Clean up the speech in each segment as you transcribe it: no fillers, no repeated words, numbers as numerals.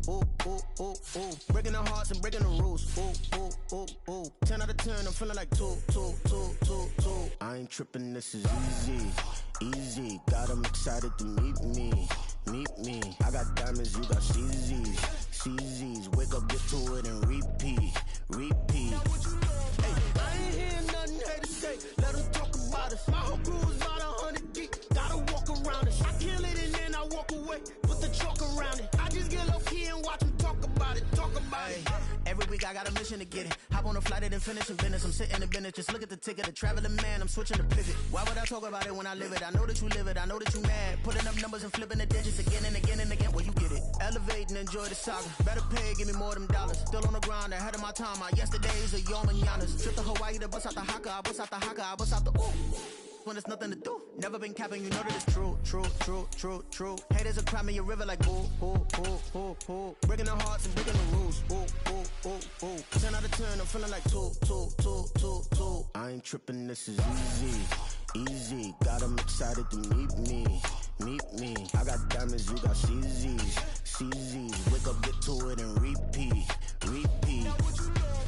ooh, ooh, ooh, ooh. Breaking the hearts and breaking the rules. Ooh, ooh, ooh, ooh. 10 out of 10, I'm feeling like 2, 2, 2, 2, 2. I ain't tripping, this is easy, easy. Got 'em excited to meet me, meet me. I got diamonds, you got CZs, CZs. Wake up, get to it and repeat, repeat. Hey, I ain't hearing nothing haters say. Let 'em talk about us. My whole crew is about 100 deep. Gotta walk around it. I kill it and then I walk away. Put the chalk around it. I just get low key and watch them talk about it. Talk about it. Every week I got a mission to get it. Hop on a flight and then finish in business. I'm sitting in business. Just look at the ticket. A traveling man. I'm switching to pivot. Why would I talk about it when I live it? I know that you live it. I know that you mad. Putting up numbers and flipping the digits again and again and again. Well, you get it. Elevate and enjoy the saga. Better pay, give me more them dollars. Still on the grind, ahead of my time. My yesterdays are your mananas. Trip to Hawaii to bust out the haka. I bust out the haka. I bust out the ooh. When there's nothing to do. Never been capping, you know that it's true, true, true, true, true. Haters are crying me a river like boo, boo, boo, boo, boo. Breaking the hearts and breaking the rules. Ooh, ooh, ooh, ooh. 10 out of 10, I'm feeling like 2, 2, 2, 2, 2. I ain't tripping, this is easy, easy. Got 'em excited to meet me, meet me. I got diamonds, you got CZs, CZs. Wake up, get to it and repeat, repeat.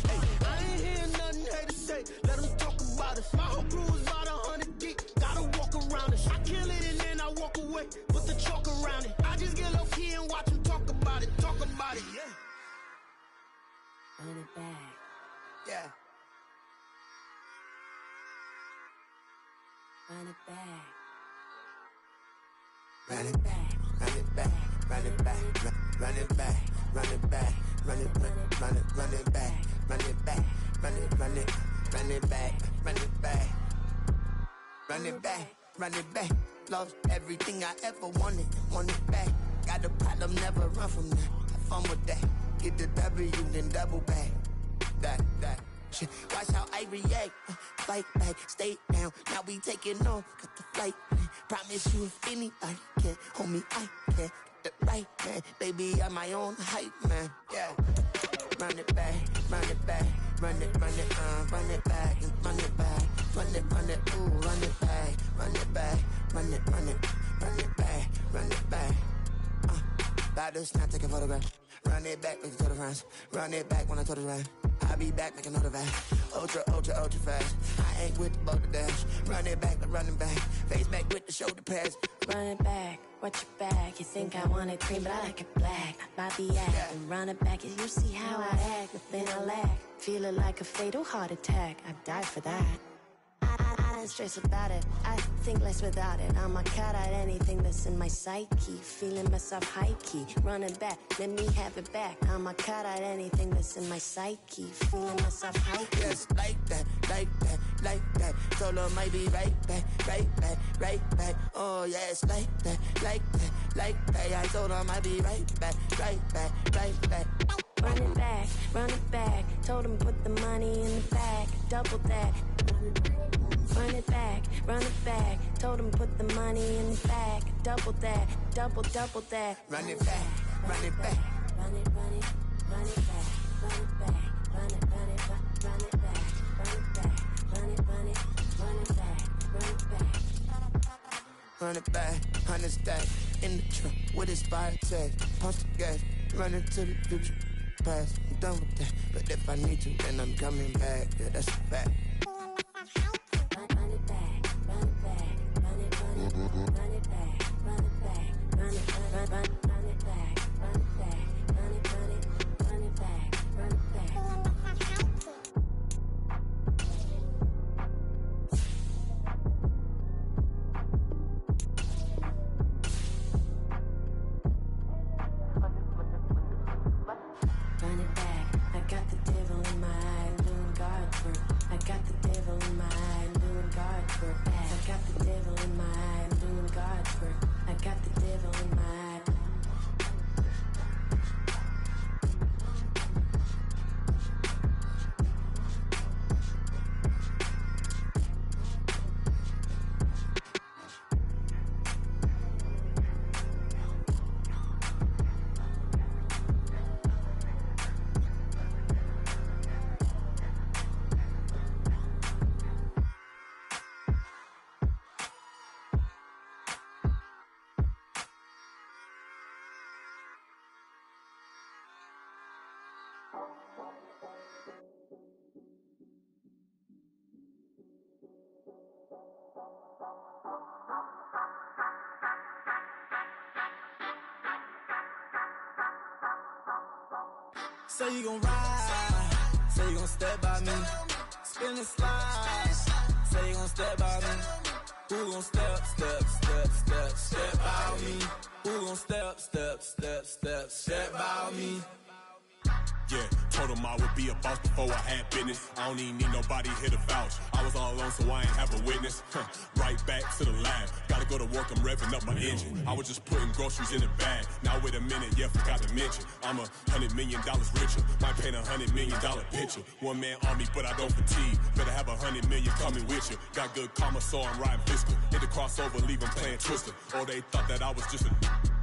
Hey, I ain't hearing nothing haters say. Let 'em talk about us. My whole crew is about 100 deep. Gotta walk around it. I kill it and then I walk away. Put the chalk around it. I just get low key and watch them talk about it. Talk about it, yeah. Run it back. Yeah. Run it back. Run it back, run it back, run it back, run it back, run it back, run it, run it, run it, run it back, run it back, run it, run it, run it back, run it back, run it back, run it back. Lost everything I ever wanted, want it back. Got a problem, never run from that. Have fun with that. Get the W, then double back. That. Shit. Watch how I react. Fight back, stay down. Now we taking off, got the flight. Promise you if anybody can, homie, I can. Get the right man, baby, I'm my own hype man. Yeah. Run it back, run it back, run it, run it, run it back, run it back, run it, ooh, run it back, run it back, run it, run it, run it back, run it back. About to snap, take a photograph. Run it back, like the total friends. Run it back when I told it right. I'll be back, make another back. Ultra, ultra, ultra fast. I ain't with the boulder dash. Run it back, but running back. Face back with the shoulder pads. Run it back, watch your back. You think I want it cream, but I like it black. Body act, and run it back. You see how I act, nothing I lack. Feel it like a fatal heart attack. I'd die for that. I don't stress about it, I think less without it. I'ma cut out anything that's in my psyche. Feeling myself high-key, running back, let me have it back. I'ma cut out anything that's in my psyche. Feeling myself high-key. Yes, like that, like that, like that. Told her might be right back, right back, right back. Oh yes, like that, like that, like that. I told her might be right back, right back, right back. Run it back, run it back. Told him put the money in the bag, double that. Run it back, run it back. Told him put the money in the bag, double that, double that. Run it back, run it back. Run it, run it, run it back, run it back, run it, run it, run it back, run it back, run it, run it, run it back, run it back. Run it back, 100 stack in the trunk with his fire tag. Punch the gas, running to the future. Past, I'm done with that. But if I need to, then I'm coming back. Yeah, that's a fact. Run it back, run it back, run it, run it, run it back, run it back, run it, run it back, run it back, run it, run it, run it back, run it back. Run it back, I got the devil in my eye, doing God's work. I got the devil in my eye, doing God's work. I got the devil in my eye, doing God's work. I got the devil in my eye. Say you gon' ride, say you gon' step by me, spin and slide, say you gon' step by me, who gon' step by me, who gon' step by me. Yeah, told him I would be a boss before I had business. I don't even need nobody here to vouch. I was all alone, so I ain't have a witness. Right back to the lab. Gotta go to work, I'm revving up my engine. I was just putting groceries in a bag. Now wait a minute, yeah, forgot to mention. I'm $100 million richer. Might paint $100 million picture. One man army, but I don't fatigue. Better have 100 million coming with you. Got good karma, so I'm riding fiscal. Hit the crossover, leave them playing Twister. Or they thought that I was just a...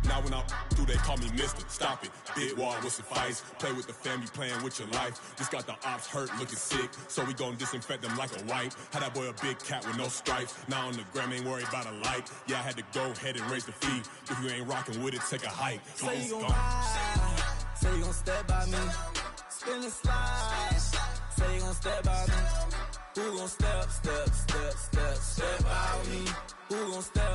Now when I do, they call me Mister. Stop it. Big wall with suffice. Play with the family, playing with your life. Just got the ops hurt, looking sick. So we gon' disinfect them like a wipe. Had that boy a big cat with no stripes. Now on the gram, ain't worried about a light. Yeah, I had to go ahead and raise the fee. If you ain't rocking with it, take a hike. Say you gon' ride. Say you gon' step by me. Spin and slide. Say you gon' step by me. Who gon' step by me? Who gon' step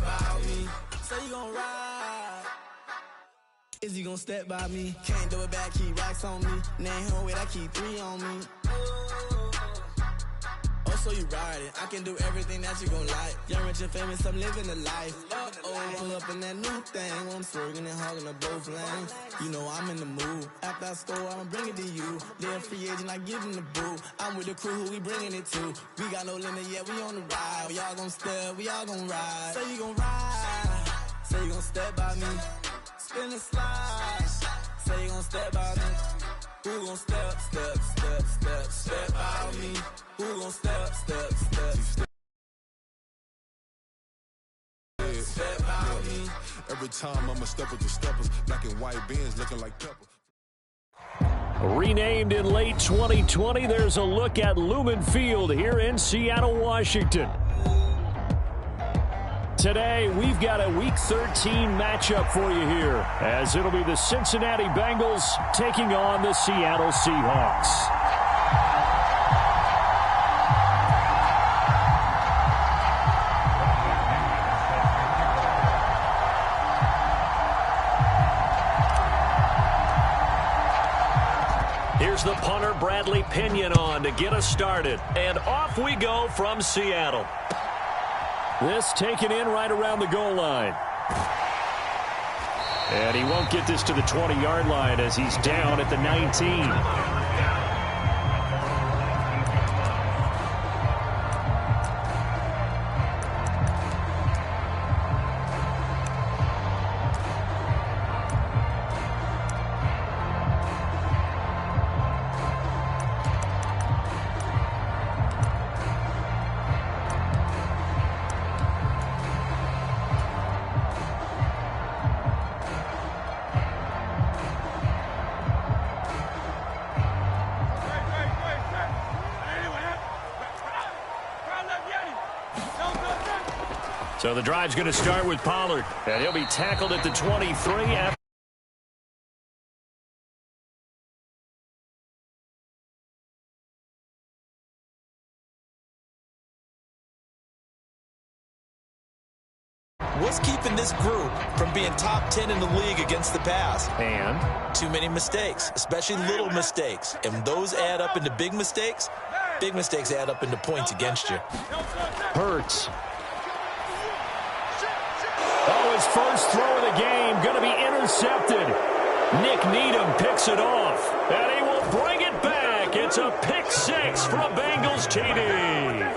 by me? Say you gon' ride. Is you gon' step by me? Can't do it back, keep racks on me. Name home with I keep 3 on me. Oh, so you ride it. I can do everything that you gon' like. Young, rich, and famous, I'm living the life. Pull up in that new thing. I'm swerving and hogging up both lanes. You know I'm in the mood. After I score, I'ma bring it to you. They're a free agent, I give them the boo. I'm with the crew, who we bringing it to. We got no limit yet, we on the ride. We all gon' step, we all gon' ride. Say you gon' ride. Say you gon' step by me. Spin and slide. Say you gon' step by me. Who gon' step by me? Who gon' step by me? Every time I'ma step with the steppers. Black and white beans looking like pepper. Renamed in late 2020, there's a look at Lumen Field here in Seattle, Washington. Today, we've got a Week 13 matchup for you here, as it'll be the Cincinnati Bengals taking on the Seattle Seahawks. Here's the punter, Bradley Pinion, on to get us started. And off we go from Seattle. This taken in right around the goal line. And he won't get this to the 20-yard line as he's down at the 19. So the drive's going to start with Pollard, and he'll be tackled at the 23. What's keeping this group from being top 10 in the league against the pass? And too many mistakes, especially little mistakes. And those add up into big mistakes. Big mistakes add up into points against you. Hurts. Oh, his first throw of the game going to be intercepted. Nick Needham picks it off, and he will bring it back. It's a pick six for a Bengals TD.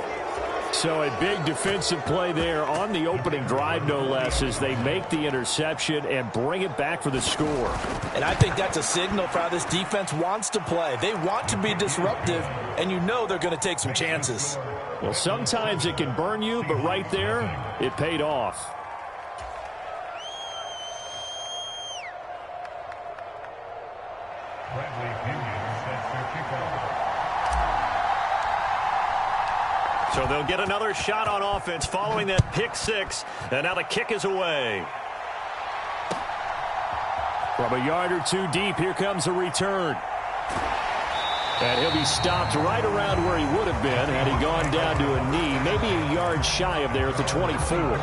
So a big defensive play there on the opening drive, no less, as they make the interception and bring it back for the score. And I think that's a signal for how this defense wants to play. They want to be disruptive, and you know they're going to take some chances. Well, sometimes it can burn you, but right there, it paid off. So they'll get another shot on offense following that pick six, and now the kick is away. From a yard or two deep, here comes a return. And he'll be stopped right around where he would have been had he gone down to a knee, maybe a yard shy of there at the 24.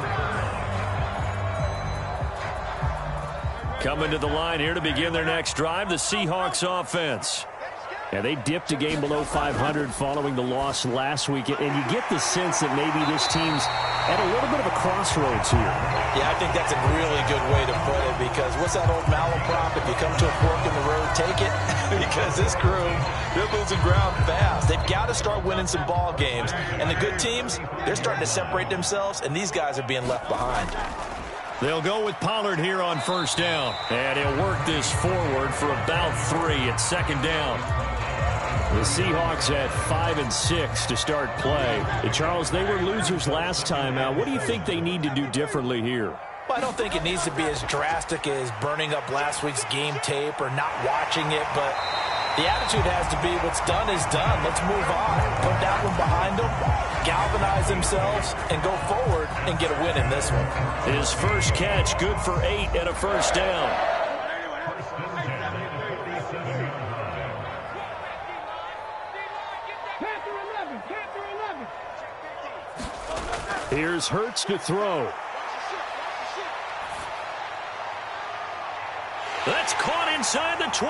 Coming to the line here to begin their next drive, the Seahawks offense. Yeah, they dipped a game below 500 following the loss last week, and you get the sense that maybe this team's at a little bit of a crossroads here. Yeah, I think that's a really good way to put it, because what's that old malaprop? If you come to a fork in the road, take it. Because this crew, they're losing ground fast. They've got to start winning some ball games. And the good teams, they're starting to separate themselves, and these guys are being left behind. They'll go with Pollard here on first down. And he'll work this forward for about 3 at second down. The Seahawks at 5 and 6 to start play. And Charles, they were losers last time out. What do you think they need to do differently here? Well, I don't think it needs to be as drastic as burning up last week's game tape or not watching it, but the attitude has to be what's done is done. Let's move on. Put that one behind them, galvanize themselves, and go forward and get a win in this one. His first catch, good for 8 and a first down. Here's Hurts to throw. That's caught inside the 20.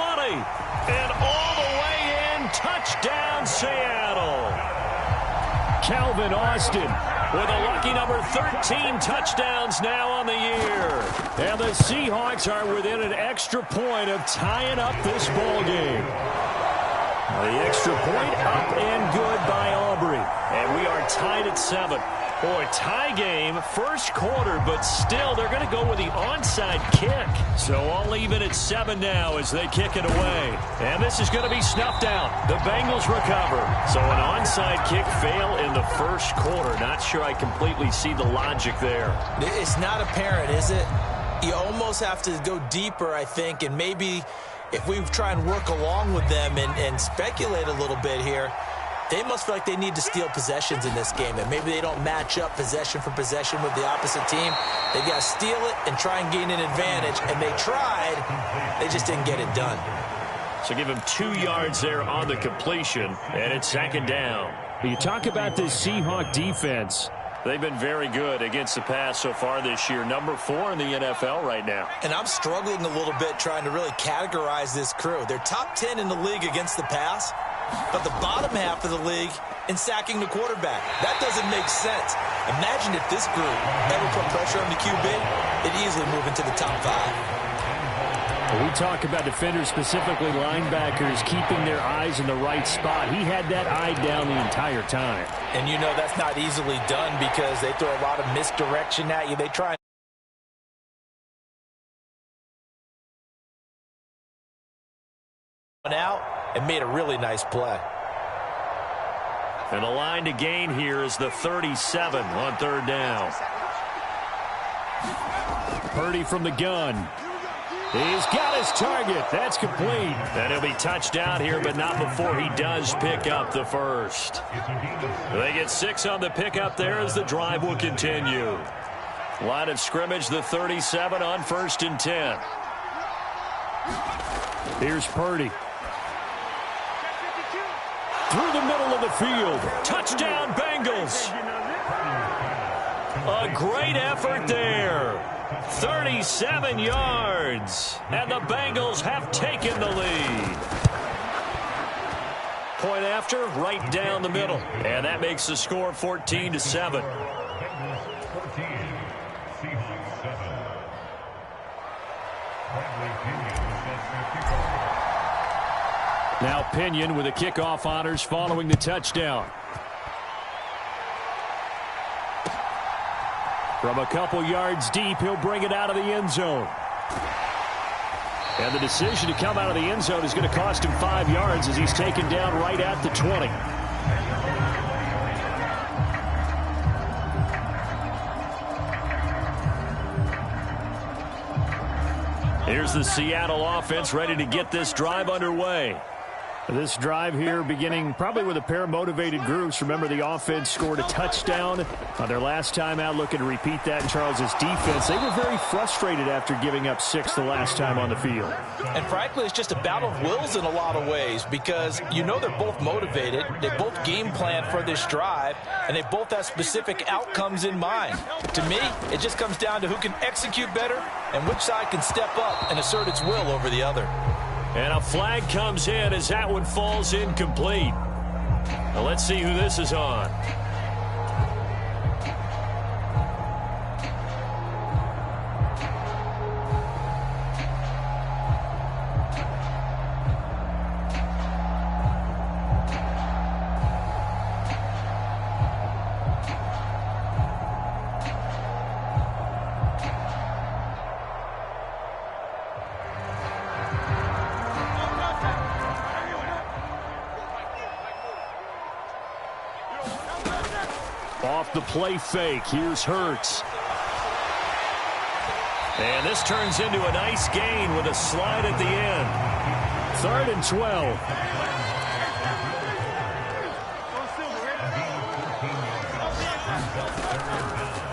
And all the way in, touchdown Seattle. Calvin Austin with a lucky number 13 touchdowns now on the year. And the Seahawks are within an extra point of tying up this ball game. The extra point up and good by Aubrey. And we are tied at 7. Boy, tie game, first quarter, but still they're going to go with the onside kick. So all even at 7 now as they kick it away. And this is going to be snuffed out. The Bengals recover. So an onside kick fail in the first quarter. Not sure I completely see the logic there. It's not apparent, is it? You almost have to go deeper, I think, and maybe if we try and work along with them and speculate a little bit here, they must feel like they need to steal possessions in this game, and maybe they don't match up possession for possession with the opposite team. They got to steal it and try and gain an advantage, and they tried. They just didn't get it done. So give him 2 yards there on the completion, and it's second down. You talk about this Seahawk defense. They've been very good against the pass so far this year. Number 4 in the NFL right now. And I'm struggling a little bit trying to really categorize this crew. They're top 10 in the league against the pass, but the bottom half of the league in sacking the quarterback. That doesn't make sense. Imagine if this group ever put pressure on the QB, it'd easily move into the top 5. We talk about defenders, specifically linebackers, keeping their eyes in the right spot. He had that eye down the entire time. And you know that's not easily done because they throw a lot of misdirection at you. They try out and made a really nice play. And the line to gain here is the 37 on third down. Purdy from the gun. He's got his target. That's complete. And he'll be touched out here, but not before he does pick up the first. They get 6 on the pickup there as the drive will continue. Line of scrimmage, the 37 on first and 10. Here's Purdy. Through the middle of the field. Touchdown, Bengals. A great effort there. 37 yards. And the Bengals have taken the lead. Point after, right down the middle. And that makes the score 14-7. Now Pinion with the kickoff honors following the touchdown. From a couple yards deep, he'll bring it out of the end zone. And the decision to come out of the end zone is going to cost him 5 yards as he's taken down right at the 20. Here's the Seattle offense ready to get this drive underway. This drive here beginning probably with a pair of motivated groups. Remember, the offense scored a touchdown on their last time out, looking to repeat that in Charles's defense. They were very frustrated after giving up 6 the last time on the field. And frankly, it's just a battle of wills in a lot of ways because you know they're both motivated. They both game plan for this drive, and they both have specific outcomes in mind. To me, it just comes down to who can execute better and which side can step up and assert its will over the other. And a flag comes in as that one falls incomplete. Now let's see who this is on. Off the play fake, here's Hurts. And this turns into a nice gain with a slide at the end. 3rd and 12.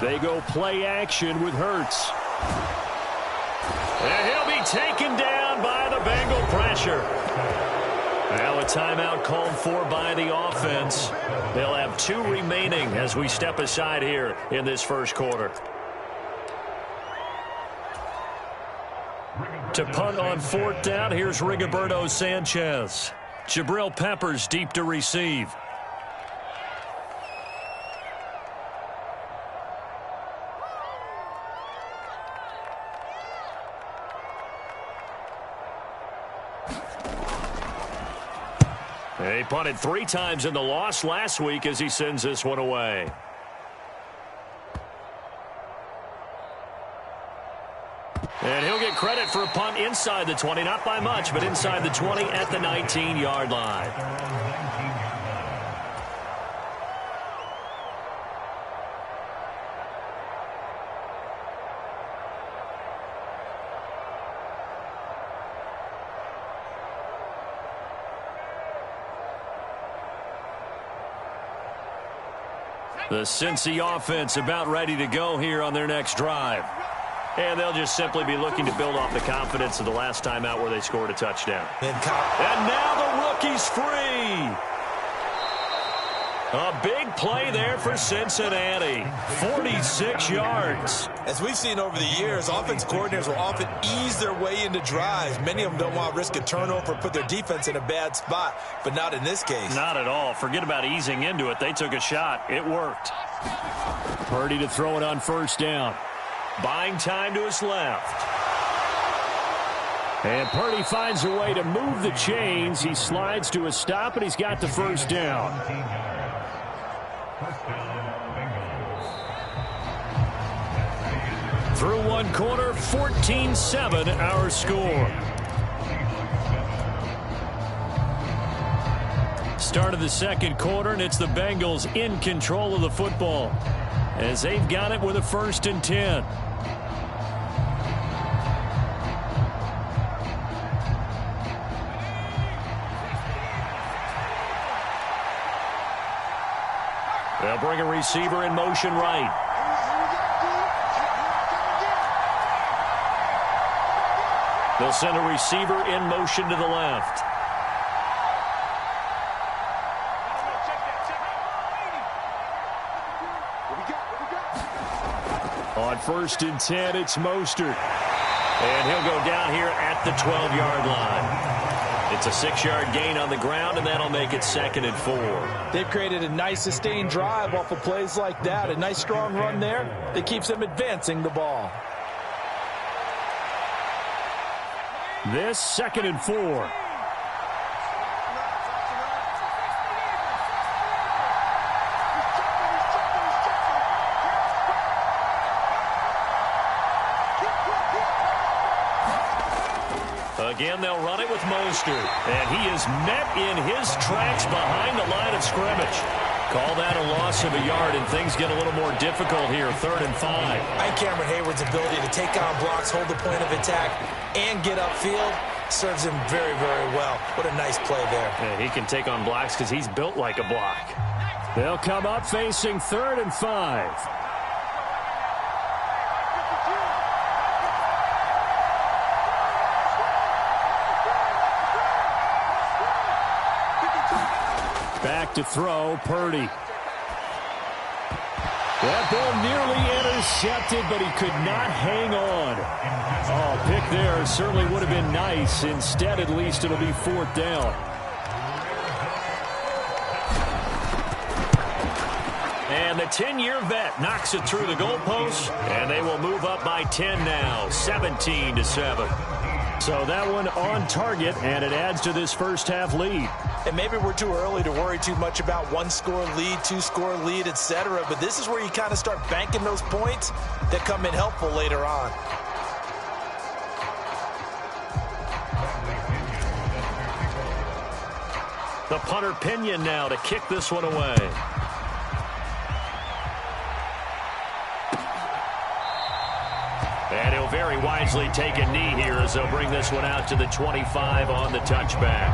They go play action with Hurts. And he'll be taken down by the Bengal pressure. Now a timeout called for by the offense. They'll have 2 remaining as we step aside here in this first quarter. To punt on 4th down, here's Rigoberto Sanchez. Jabril Peppers deep to receive. He punted 3 times in the loss last week as he sends this one away. And he'll get credit for a punt inside the 20, not by much, but inside the 20 at the 19-yard line. The Cincy offense about ready to go here on their next drive. And they'll just simply be looking to build off the confidence of the last time out where they scored a touchdown. And now the rookie's free. A big play there for Cincinnati. 46 yards. As we've seen over the years, offense coordinators will often ease their way into drives. Many of them don't want to risk a turnover or put their defense in a bad spot, but not in this case. Not at all. Forget about easing into it. They took a shot. It worked. Purdy to throw it on 1st down. Buying time to his left. And Purdy finds a way to move the chains. He slides to a stop, and he's got the 1st down. Through 1 quarter, 14-7 our score. Start of the 2nd quarter, and it's the Bengals in control of the football as they've got it with a 1st and 10. They'll bring a receiver in motion right. They'll send a receiver in motion to the left. On 1st and 10, it's Mostert. And he'll go down here at the 12-yard line. It's a 6-yard gain on the ground, and that'll make it 2nd and 4. They've created a nice sustained drive off of plays like that. A nice strong run there that keeps them advancing the ball. This 2nd and 4. Again, they'll run it with Mostert. And he is met in his tracks behind the line of scrimmage. Call that a loss of a yard, and things get a little more difficult here. 3rd and 5. I think Cameron Hayward's ability to take on blocks, hold the point of attack, and get upfield serves him very, very well. What a nice play there. Yeah, he can take on blocks because he's built like a block. They'll come up facing 3rd and 5. Back to throw, Purdy. That ball nearly intercepted, but he could not hang on. Oh, pick there certainly would have been nice. Instead, at least it'll be 4th down. And the 10-year vet knocks it through the goalpost, and they will move up by 10 now, 17-7. So that one on target, and it adds to this first half lead. And maybe we're too early to worry too much about 1-score lead, 2-score lead, etc. But this is where you kind of start banking those points that come in helpful later on. The punter Pinion now to kick this one away. And he'll very wisely take a knee here as they'll bring this one out to the 25 on the touchback.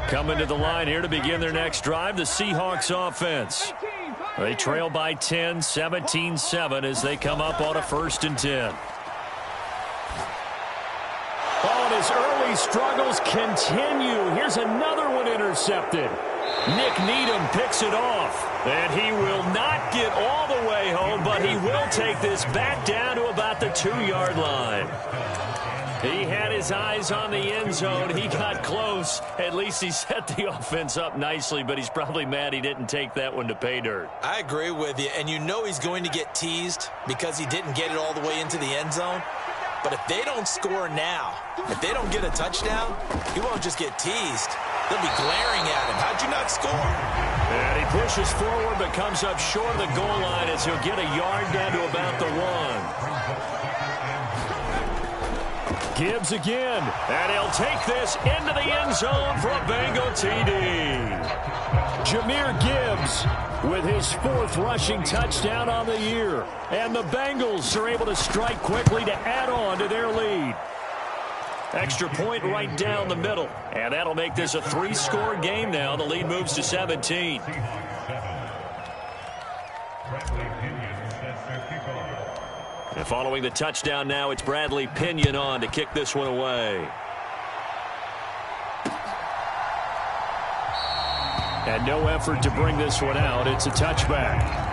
Coming to the line here to begin their next drive, the Seahawks offense. They trail by 10, 17-7 as they come up on a 1st and 10. Oh, and his early struggles continue. Here's another one intercepted. Nick Needham picks it off. And he will not get all the way home, but he will take this back down to about the 2-yard line. He had his eyes on the end zone. He got close. At least he set the offense up nicely, but he's probably mad he didn't take that one to pay dirt. I agree with you, and you know he's going to get teased because he didn't get it all the way into the end zone. But if they don't score now, if they don't get a touchdown, he won't just get teased. They'll be glaring at him. How'd you not score? And he pushes forward but comes up short of the goal line as he'll get a yard down to about the 1. Gibbs again, and he'll take this into the end zone for a Bengal TD. Jahmyr Gibbs with his 4th rushing touchdown on the year. And the Bengals are able to strike quickly to add on to their lead. Extra point right down the middle, and that'll make this a 3-score game now. The lead moves to 17. And following the touchdown now, it's Bradley Pinion on to kick this one away. And no effort to bring this one out. It's a touchback.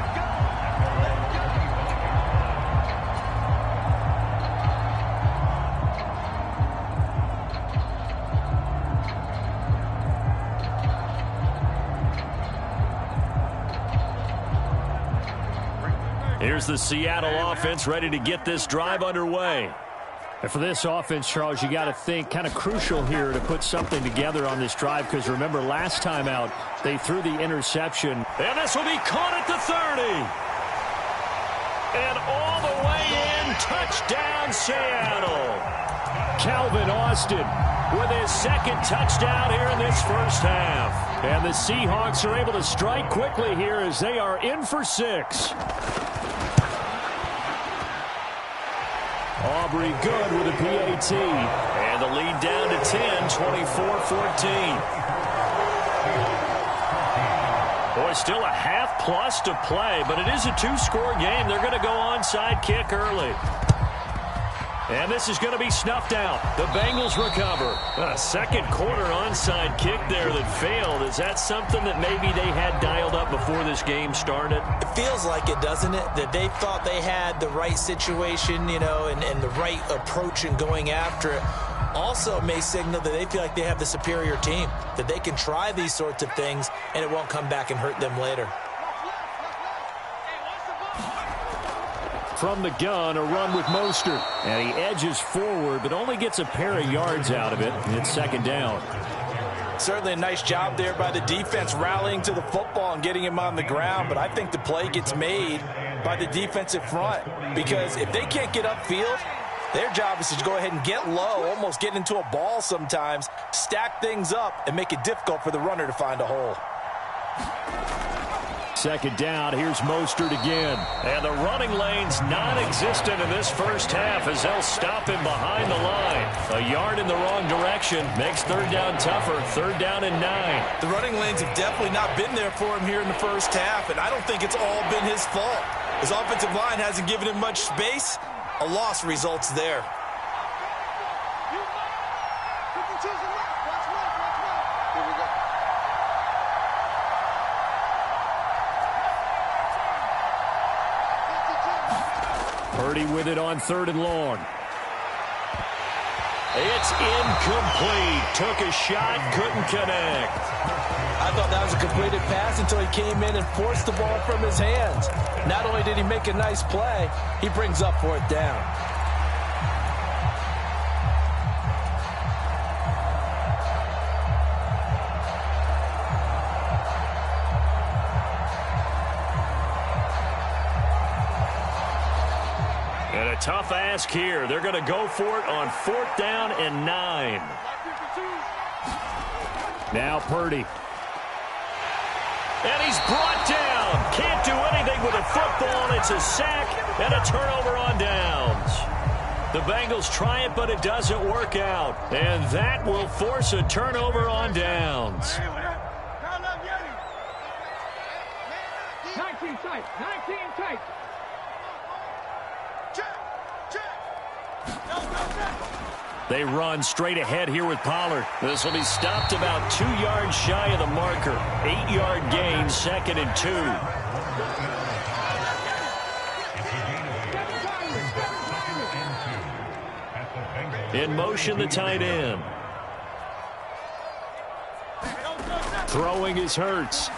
Here's the Seattle offense ready to get this drive underway. And for this offense, Charles, you got to think kind of crucial here to put something together on this drive, because remember last time out they threw the interception. And this will be caught at the 30. And all the way in, touchdown Seattle. Calvin Austin with his 2nd touchdown here in this first half. And the Seahawks are able to strike quickly here as they are in for 6. Aubrey good with a PAT. And the lead down to 10, 24-14. Boy, still a half plus to play, but it is a 2-score game. They're going to go onside kick early. And this is going to be snuffed out. The Bengals recover. A 2nd quarter onside kick there that failed. Is that something that maybe they had dialed up before this game started? It feels like it, doesn't it? That they thought they had the right situation, you know, and the right approach in going after it. Also may signal that they feel like they have the superior team, that they can try these sorts of things and it won't come back and hurt them later. From the gun, a run with Mostert. And he edges forward, but only gets a pair of yards out of it. And it's 2nd down. Certainly a nice job there by the defense rallying to the football and getting him on the ground. But I think the play gets made by the defensive front. Because if they can't get upfield, Their job is to go ahead and get low, almost get into a ball sometimes, stack things up, and make it difficult for the runner to find a hole. Second down, here's Mostert again. And the running lane's non-existent in this first half as they'll stop him behind the line. A yard in the wrong direction makes third down tougher. Third down and 9. The running lanes have definitely not been there for him here in the first half, and I don't think it's all been his fault. His offensive line hasn't given him much space. A loss results there. Purdy with it on 3rd and long. It's incomplete. Took a shot, couldn't connect. I thought that was a completed pass until he came in and forced the ball from his hands. Not only did he make a nice play, he brings up 4th down. And a tough ask here. They're going to go for it on 4th down and 9. Now Purdy. And he's brought down. Can't do anything with a football. It's a sack and a turnover on downs. The Bengals try it, but it doesn't work out. And that will force a turnover on downs. 19 tight. 19 tight. They run straight ahead here with Pollard. This will be stopped about 2 yards shy of the marker. 8-yard gain, 2nd and 2. In motion, the tight end. Throwing is Hurts.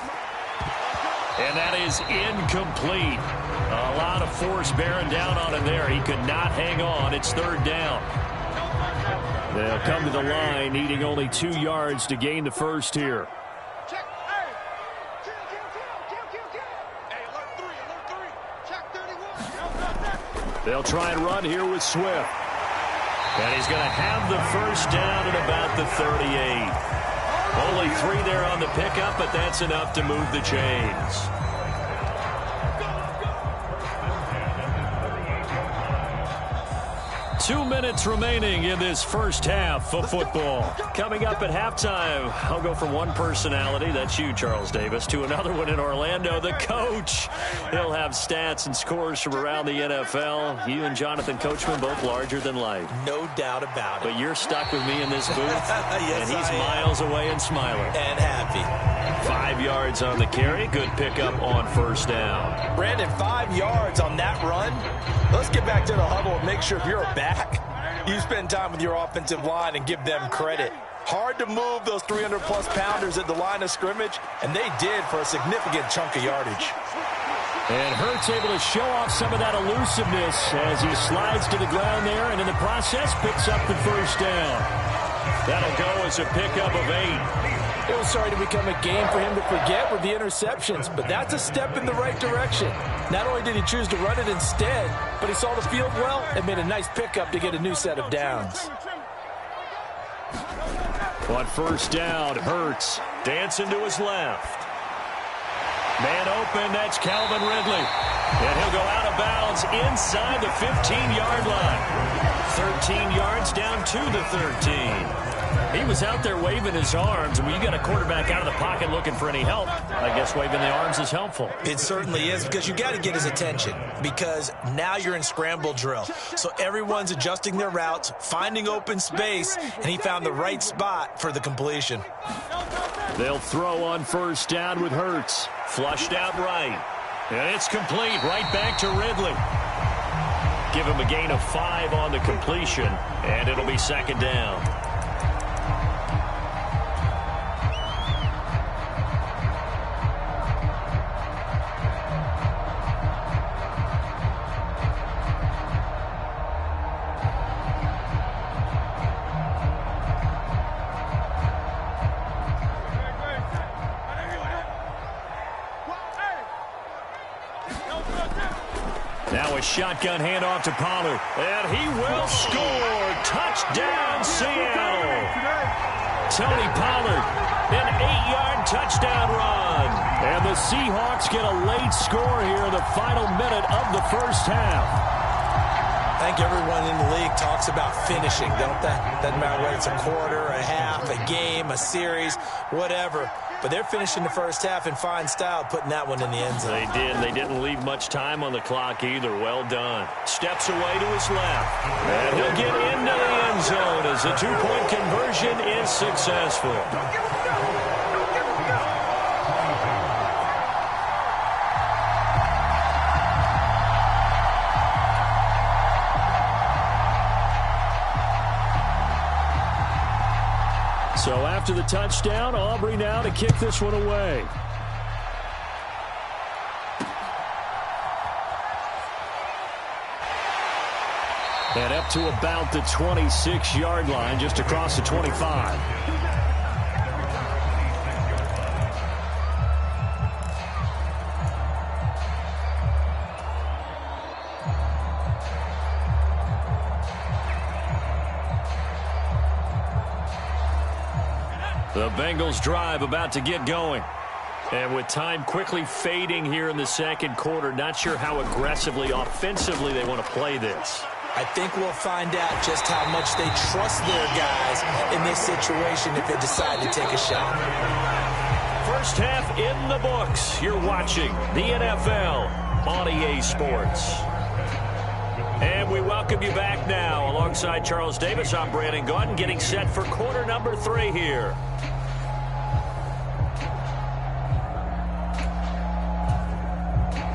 And that is incomplete. A lot of force bearing down on him there. He could not hang on. It's 3rd down. They'll come to the line, needing only 2 yards to gain the first here. They'll try and run here with Swift. And he's going to have the first down at about the 38. Only 3 there on the pickup, but that's enough to move the chains. Two minutes remaining in this first half of football. Coming up at halftime, I'll go from one personality, that's you, Charles Davis, to another one in Orlando, the coach. He'll have stats and scores from around the NFL. You and Jonathan Coachman both larger than life. No doubt about it. But you're stuck with me in this booth, yes, and he's miles away and smiling. And happy. 5 yards on the carry. Good pickup on first down. Brandon, 5 yards on that run. Let's get back to the huddle and make sure if you're back, you spend time with your offensive line and give them credit. Hard to move those 300-plus pounders at the line of scrimmage, and they did for a significant chunk of yardage. And Hurts able to show off some of that elusiveness as he slides to the ground there, and in the process picks up the first down. That'll go as a pickup of 8. It was starting to become a game for him to forget with the interceptions, but that's a step in the right direction. Not only did he choose to run it instead, but he saw the field well and made a nice pickup to get a new set of downs. On first down, Hurts dancing to his left. Man open, that's Calvin Ridley. And he'll go out of bounds inside the 15-yard line. 13 yards down to the 13. He was out there waving his arms, and when you got a quarterback out of the pocket looking for any help, I guess waving the arms is helpful. It certainly is, because you got to get his attention, because now you're in scramble drill. So everyone's adjusting their routes, finding open space, and he found the right spot for the completion. They'll throw on first down with Hurts. Flushed out right. And it's complete right back to Ridley. Give him a gain of 5 on the completion, and it'll be second down. Now a shotgun handoff to Pollard. And he will score. Touchdown, Seattle. Tony Pollard, an 8-yard touchdown run. And the Seahawks get a late score here in the final minute of the first half. I think everyone in the league talks about finishing, don't they? Doesn't matter whether it's a quarter, a half, a game, a series, whatever. But they're finishing the first half in fine style, putting that one in the end zone. They did. They didn't leave much time on the clock either. Well done. Steps away to his left. And he'll get into the end zone as the two-point conversion is successful. So after the touchdown, Aubrey now to kick this one away. And up to about the 26-yard line, just across the 25. The Bengals drive about to get going. And with time quickly fading here in the second quarter, not sure how aggressively, offensively they want to play this. I think we'll find out just how much they trust their guys in this situation if they decide to take a shot. First half in the books. You're watching the NFL on EA Sports. And we welcome you back now. Alongside Charles Davis, I'm Brandon Gaudin, getting set for quarter number 3 here.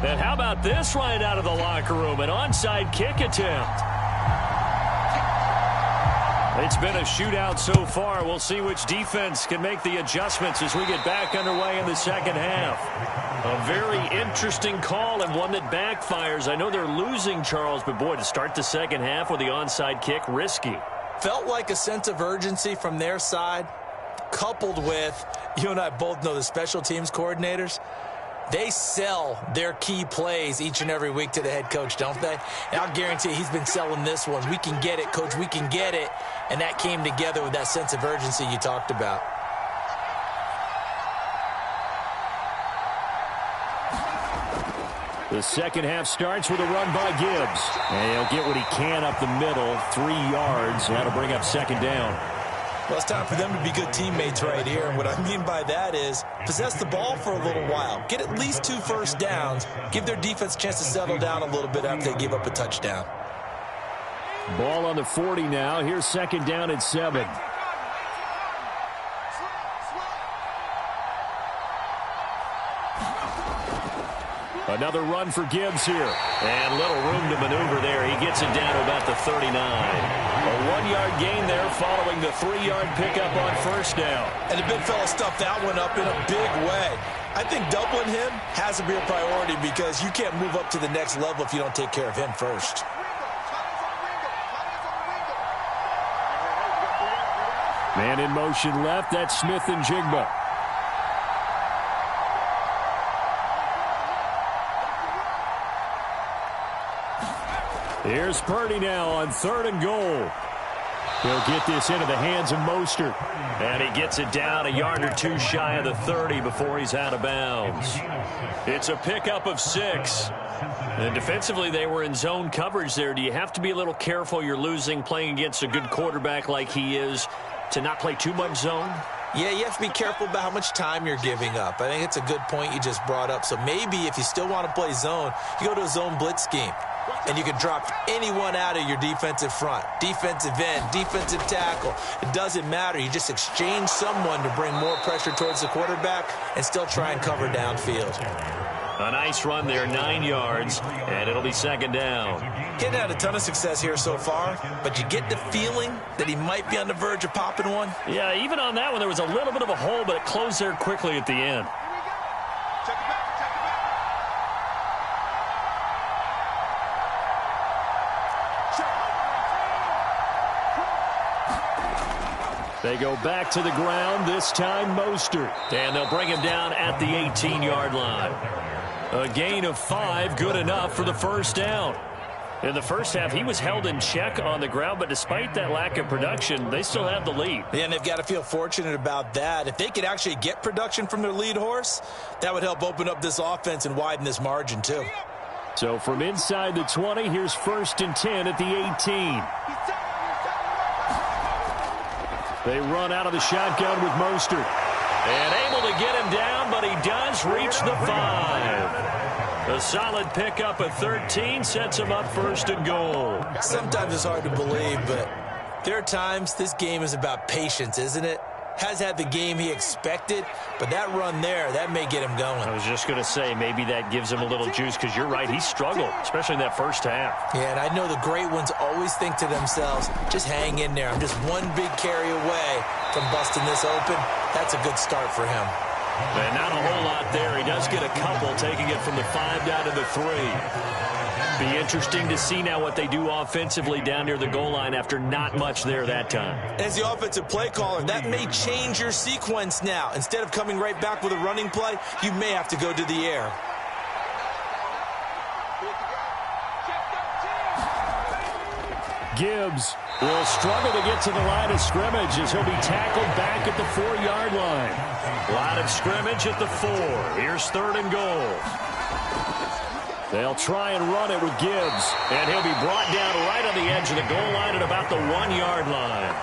And how about this right out of the locker room? An onside kick attempt. It's been a shootout so far. We'll see which defense can make the adjustments as we get back underway in the second half. A very interesting call and one that backfires. I know they're losing, Charles, but boy, to start the second half with the onside kick, risky. Felt like a sense of urgency from their side, coupled with, you and I both know the special teams coordinators. They sell their key plays each and every week to the head coach, don't they? And I'll guarantee he's been selling this one. We can get it, coach, we can get it. And that came together with that sense of urgency you talked about. The second half starts with a run by Gibbs. And he'll get what he can up the middle, 3 yards. That'll bring up second down. Well, it's time for them to be good teammates right here. And what I mean by that is possess the ball for a little while. Get at least 2 first downs. Give their defense a chance to settle down a little bit after they give up a touchdown. Ball on the 40 now. Here's second down at 7. Another run for Gibbs here. And little room to maneuver there. He gets it down to about the 39. A 1-yard gain there following the 3-yard pickup on first down. And the big fella stuffed that one up in a big way. I think doubling him has to be a priority because you can't move up to the next level if you don't take care of him first. Man in motion left. That's Smith and Jigba. Here's Purdy now on 3rd and goal. He'll get this into the hands of Mostert. And he gets it down a yard or 2 shy of the 30 before he's out of bounds. It's a pickup of 6. And defensively, they were in zone coverage there. Do you have to be a little careful? You're losing, playing against a good quarterback like he is, to not play too much zone? Yeah, you have to be careful about how much time you're giving up. I think it's a good point you just brought up. So maybe if you still want to play zone, you go to a zone blitz scheme. And you can drop anyone out of your defensive front, defensive end, defensive tackle. It doesn't matter. You just exchange someone to bring more pressure towards the quarterback and still try and cover downfield. A nice run there, 9 yards, and it'll be second down. Getting had a ton of success here so far, but you get the feeling that he might be on the verge of popping one. Yeah, even on that one, there was a little bit of a hole, but it closed there quickly at the end. They go back to the ground, this time Mostert. And they'll bring him down at the 18-yard line. A gain of 5, good enough for the first down. In the first half, he was held in check on the ground, but despite that lack of production, they still have the lead. Yeah, and they've got to feel fortunate about that. If they could actually get production from their lead horse, that would help open up this offense and widen this margin too. So from inside the 20, here's 1st and 10 at the 18. They run out of the shotgun with Mostert. And able to get him down, but he does reach the 5. A solid pickup of 13 sets him up 1st and goal. Sometimes it's hard to believe, but there are times this game is about patience, isn't it? Has had the game he expected, but that run there, that may get him going. I was just going to say, maybe that gives him a little juice, because you're right, he struggled, especially in that first half. Yeah, and I know the great ones always think to themselves, just hang in there. I'm just one big carry away from busting this open. That's a good start for him. And not a whole lot there. He does get a couple, taking it from the 5 down to the 3. Be interesting to see now what they do offensively down near the goal line after not much there that time. As the offensive play caller, that may change your sequence now. Instead of coming right back with a running play, you may have to go to the air. Gibbs will struggle to get to the line of scrimmage as he'll be tackled back at the 4-yard line. Line of scrimmage at the 4. Here's 3rd and goal. They'll try and run it with Gibbs, and he'll be brought down right on the edge of the goal line at about the 1-yard line.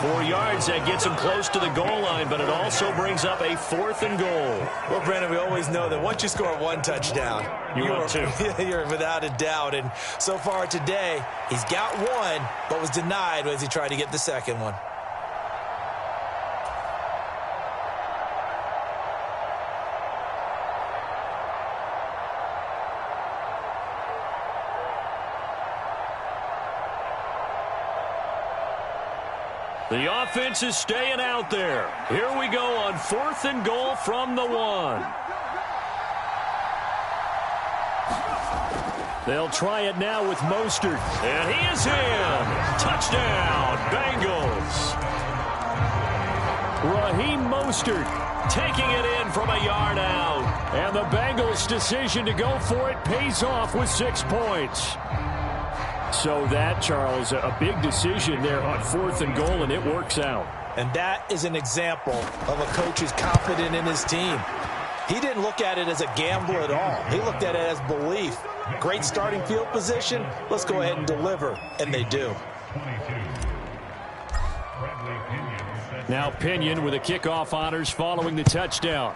4 yards, that gets him close to the goal line, but it also brings up a 4th and goal. Well, Brandon, we always know that once you score 1 touchdown, you're without a doubt. And so far today, he's got 1, but was denied as he tried to get the 2nd one. The offense is staying out there. Here we go on 4th and goal from the 1. They'll try it now with Mostert. And he is in. Touchdown, Bengals. Raheem Mostert taking it in from a yard out. And the Bengals' decision to go for it pays off with 6 points. So that, Charles, a big decision there on 4th and goal, and it works out. And that is an example of a coach who's confident in his team. He didn't look at it as a gamble at all. He looked at it as belief. Great starting field position. Let's go ahead and deliver. And they do. Now Pinion with the kickoff honors following the touchdown.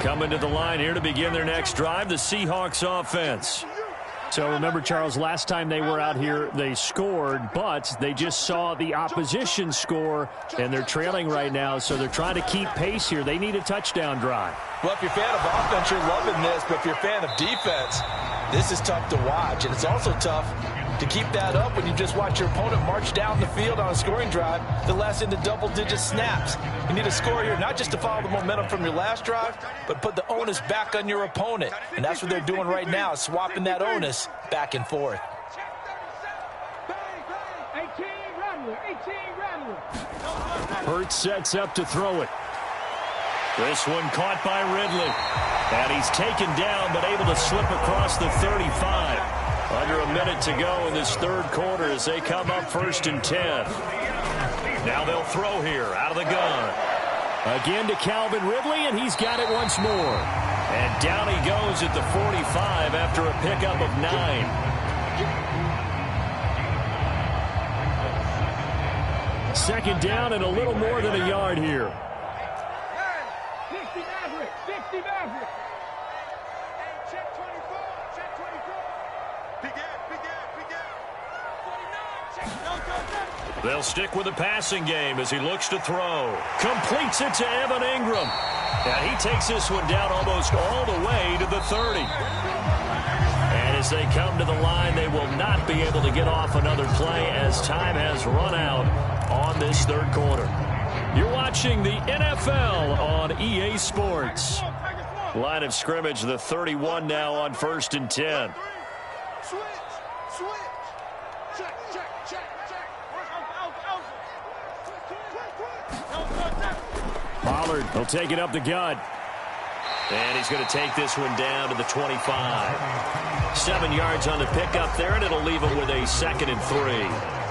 Coming to the line here to begin their next drive, the Seahawks offense. So remember, Charles, last time they were out here, they scored, but they just saw the opposition score, and they're trailing right now, so they're trying to keep pace here. They need a touchdown drive. Well, if you're a fan of offense, you're loving this, but if you're a fan of defense, this is tough to watch, and it's also tough to keep that up when you just watch your opponent march down the field on a scoring drive that lasts into double-digit snaps. You need a score here, not just to follow the momentum from your last drive, but put the onus back on your opponent. And that's what they're doing right now, swapping that onus back and forth. Hurts sets up to throw it. This one caught by Ridley. And he's taken down, but able to slip across the 35. Under a minute to go in this 3rd quarter as they come up 1st and 10. Now they'll throw here out of the gun. Again to Calvin Ridley, and he's got it once more. And down he goes at the 45 after a pickup of 9. Second down and a little more than a yard here. 60 Maverick, 60 Maverick. Check 24, check 24. They'll stick with the passing game as he looks to throw. Completes it to Evan Ingram. And he takes this one down almost all the way to the 30. And As they come to the line, they will not be able to get off another play as time has run out on this third quarter. You're watching the NFL on EA Sports. Line of scrimmage, the 31 now on 1st and 10. Switch. Check. Pollard will take it up the gut. And he's going to take this one down to the 25. 7 yards on the pickup there, and it'll leave him with a 2nd and 3.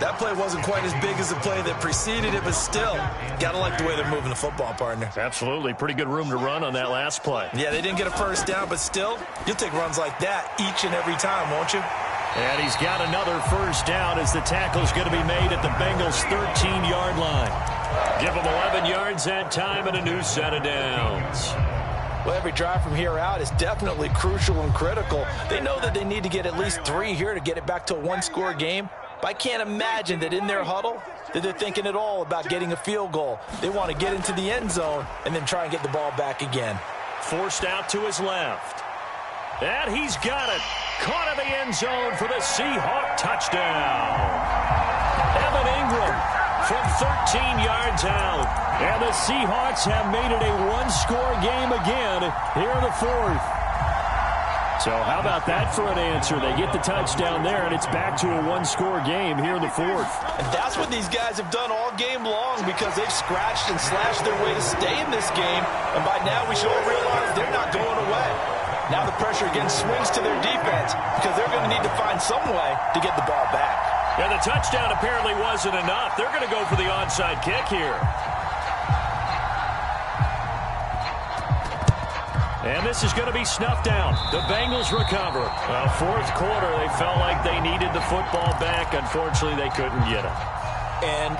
That play wasn't quite as big as the play that preceded it, but still, got to like the way they're moving the football, partner. Absolutely. Pretty good room to run on that last play. Yeah, they didn't get a first down, but still, you'll take runs like that each and every time, won't you? And he's got another first down as the tackle's going to be made at the Bengals' 13-yard line. Give them 11 yards that time and a new set of downs. Well, every drive from here out is definitely crucial and critical. They know that they need to get at least 3 here to get it back to a one-score game. But I can't imagine that in their huddle that they're thinking at all about getting a field goal. They want to get into the end zone and then try and get the ball back again. Forced out to his left. And he's got it. Caught in the end zone for the Seahawk touchdown. Evan Ingram from 13 yards out. And the Seahawks have made it a one-score game again here in the fourth. So how about that for an answer? They get the touchdown there, and it's back to a one-score game here in the fourth. And that's what these guys have done all game long because they've scratched and slashed their way to stay in this game. And by now we should all realize they're not going away. Now the pressure again swings to their defense because they're going to need to find some way to get the ball back. Yeah, the touchdown apparently wasn't enough. They're going to go for the onside kick here. And this is going to be snuffed out. The Bengals recover. Fourth quarter, they felt like they needed the football back. Unfortunately, they couldn't get it. And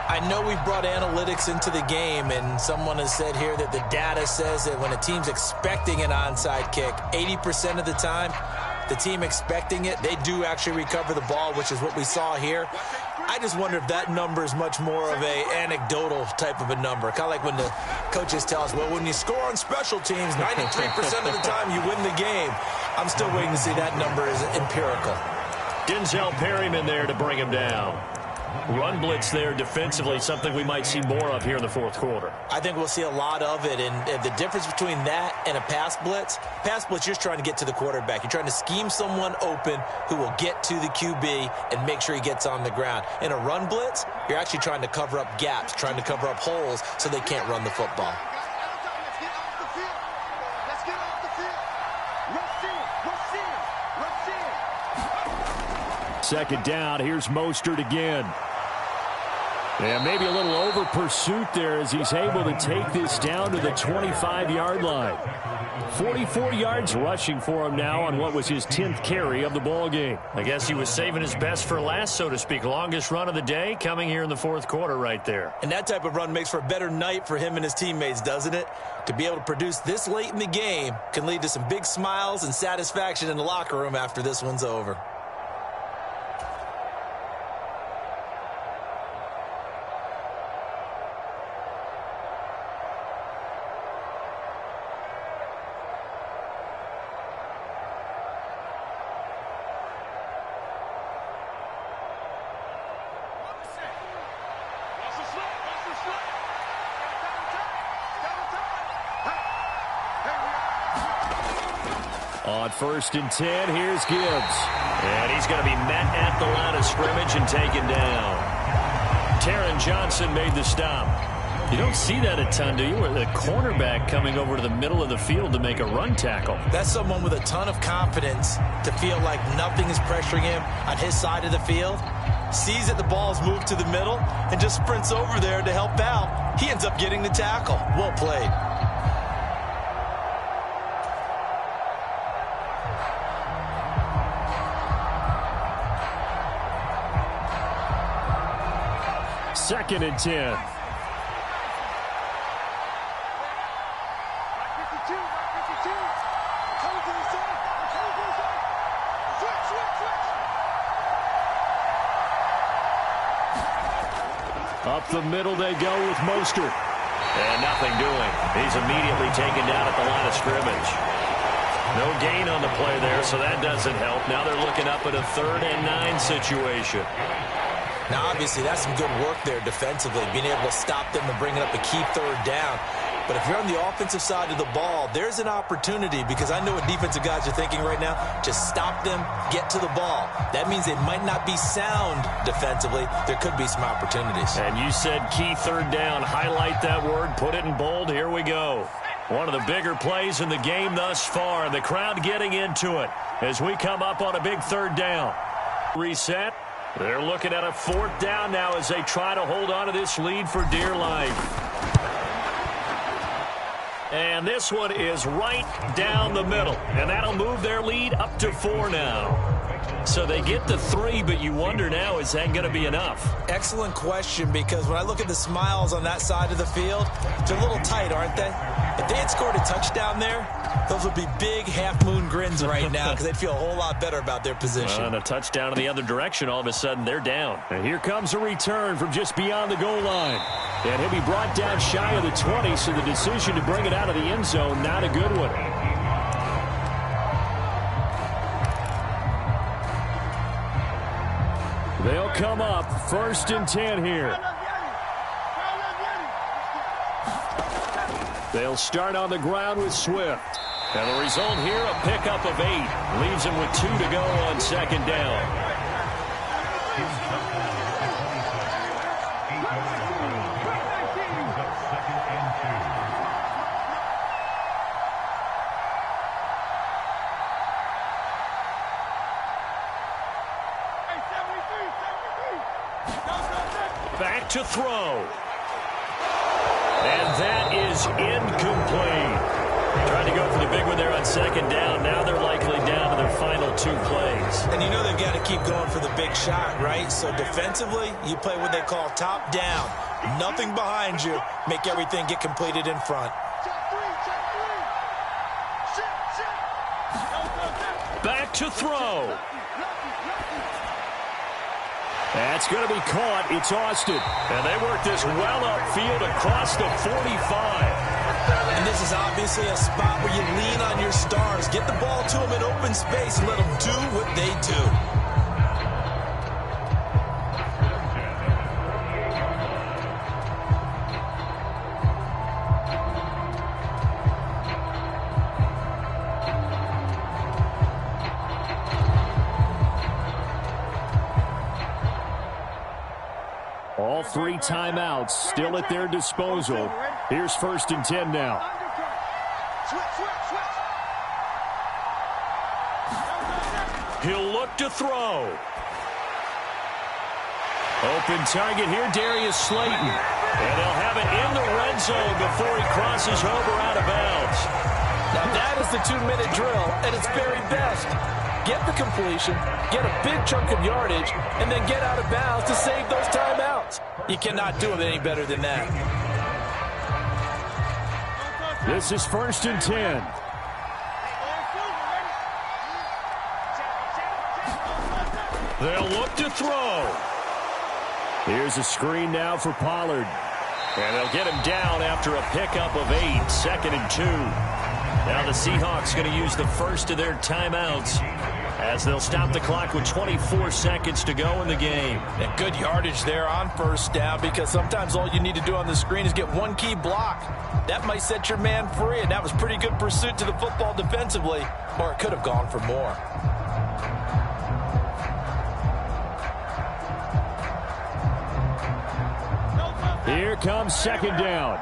I know we've brought analytics into the game, and someone has said here that the data says that when a team's expecting an onside kick, 80% of the time, the team expecting it, they do actually recover the ball, which is what we saw here. I just wonder if that number is much more of a anecdotal type of a number. Kind of like when the coaches tell us, well, when you score on special teams, 93% of the time you win the game. I'm still waiting to see that number is empirical. Denzel Perryman there to bring him down. Run blitz there defensively, something we might see more of here in the fourth quarter. I think we'll see a lot of it, and the difference between that and a pass blitz, you're just trying to get to the quarterback. You're trying to scheme someone open who will get to the QB and make sure he gets on the ground. In a run blitz, you're actually trying to cover up gaps, trying to cover up holes so they can't run the football. Second down, here's Mostert again. And maybe a little over pursuit there as he's able to take this down to the 25-yard line. 44 yards rushing for him now on what was his 10th carry of the ball game. I guess he was saving his best for last, so to speak. Longest run of the day coming here in the fourth quarter right there. And that type of run makes for a better night for him and his teammates, doesn't it? To be able to produce this late in the game can lead to some big smiles and satisfaction in the locker room after this one's over. On 1st and 10, here's Gibbs. And he's going to be met at the line of scrimmage and taken down. Taron Johnson made the stop. You don't see that a ton, do you? Where the cornerback coming over to the middle of the field to make a run tackle. That's someone with a ton of confidence to feel like nothing is pressuring him on his side of the field. Sees that the ball's moved to the middle and just sprints over there to help out. He ends up getting the tackle. Well played. Second and 10. Up the middle they go with Mostert. And nothing doing. He's immediately taken down at the line of scrimmage. No gain on the play there, so that doesn't help. Now they're looking up at a 3rd and 9 situation. Now, obviously, that's some good work there defensively, being able to stop them and bringing up a key 3rd down. But if you're on the offensive side of the ball, there's an opportunity, because I know what defensive guys are thinking right now. Just stop them, get to the ball. That means they might not be sound defensively. There could be some opportunities. And you said key 3rd down. Highlight that word, put it in bold. Here we go. One of the bigger plays in the game thus far, and the crowd getting into it as we come up on a big 3rd down. Reset. They're looking at a 4th down now as they try to hold on to this lead for dear life. And this one is right down the middle, and that'll move their lead up to 4 now. So they get the 3, but you wonder now, is that going to be enough? Excellent question, because when I look at the smiles on that side of the field, they're a little tight, aren't they? If they had scored a touchdown there, those would be big half-moon grins right now, because they'd feel a whole lot better about their position. And a touchdown in the other direction, all of a sudden they're down. And here comes a return from just beyond the goal line. And he'll be brought down shy of the 20, so the decision to bring it out of the end zone, not a good one. They'll come up 1st and 10 here. They'll start on the ground with Swift. And the result here, a pickup of 8. Leaves him with 2 to go on 2nd down. Back to throw. And that is incomplete. Trying to go for the big one there on 2nd down. Now they're likely down to their final 2 plays. And you know they've got to keep going for the big shot, right? So defensively, you play what they call top down. Nothing behind you. Make everything get completed in front. Back to throw. That's going to be caught. It's Austin. And they work this well upfield across the 45. And this is obviously a spot where you lean on your stars. Get the ball to them in open space and let them do what they do. All 3 timeouts still at their disposal. Here's 1st and 10 now. He'll look to throw. Open target here, Darius Slayton. And they'll have it in the red zone before he crosses over out of bounds. Now that is the 2-minute drill at its very best. Get the completion, get a big chunk of yardage, and then get out of bounds to save those timeouts. You cannot do it any better than that. This is 1st and 10. They'll look to throw. Here's a screen now for Pollard. And they'll get him down after a pickup of 8, 2nd and 2. Now the Seahawks going to use the first of their timeouts as they'll stop the clock with 24 seconds to go in the game. And good yardage there on 1st down, because sometimes all you need to do on the screen is get one key block. That might set your man free, and that was pretty good pursuit to the football defensively, or it could have gone for more. Here comes 2nd down.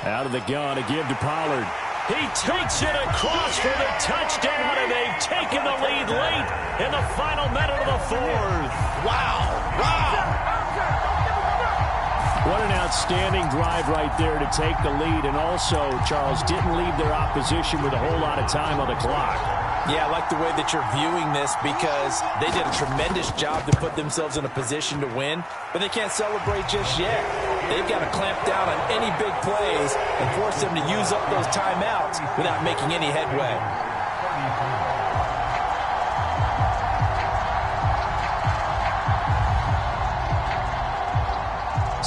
Out of the gun to give to Pollard. He takes it across for the touchdown, and they've taken the lead late in the final minute of the 4th. Wow. What an outstanding drive right there to take the lead, and also, Charles, didn't leave their opposition with a whole lot of time on the clock. Yeah, I like the way that you're viewing this, because they did a tremendous job to put themselves in a position to win, but they can't celebrate just yet. They've got to clamp down on any big plays and force them to use up those timeouts without making any headway.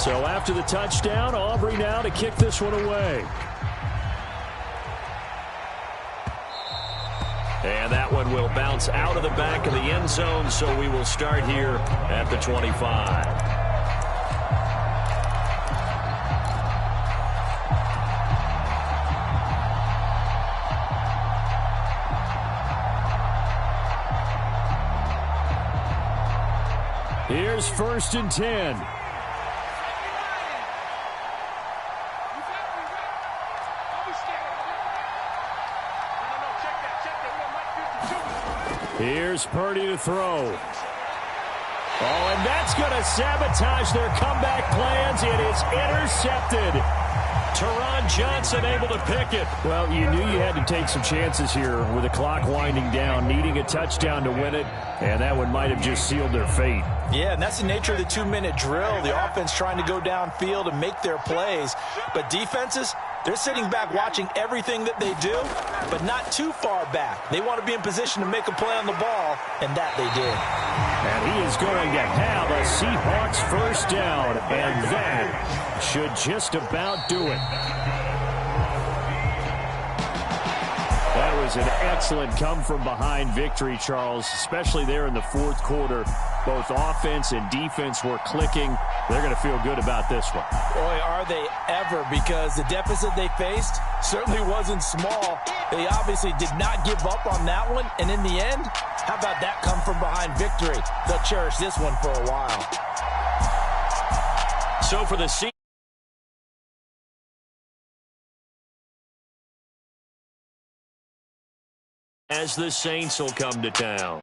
So after the touchdown, Aubrey now to kick this one away. And that one will bounce out of the back of the end zone, so we will start here at the 25. Here's 1st and 10. Here's Purdy to throw. Oh, and that's going to sabotage their comeback plans. It is intercepted. Teron Johnson able to pick it. Well, you knew you had to take some chances here with the clock winding down, needing a touchdown to win it, and that one might have just sealed their fate. Yeah, and that's the nature of the 2-minute drill. The offense trying to go downfield and make their plays. But defenses, they're sitting back watching everything that they do, but not too far back. They want to be in position to make a play on the ball, and that they did. And he is going to have a Seahawks first down, and that should just about do it. That was an excellent come-from-behind victory, Charles, especially there in the fourth quarter. Both offense and defense were clicking. They're going to feel good about this one. Boy, are they ever, because the deficit they faced certainly wasn't small. They obviously did not give up on that one, and in the end, how about that come-from-behind victory? They'll cherish this one for a while. So for the season, as the Saints will come to town.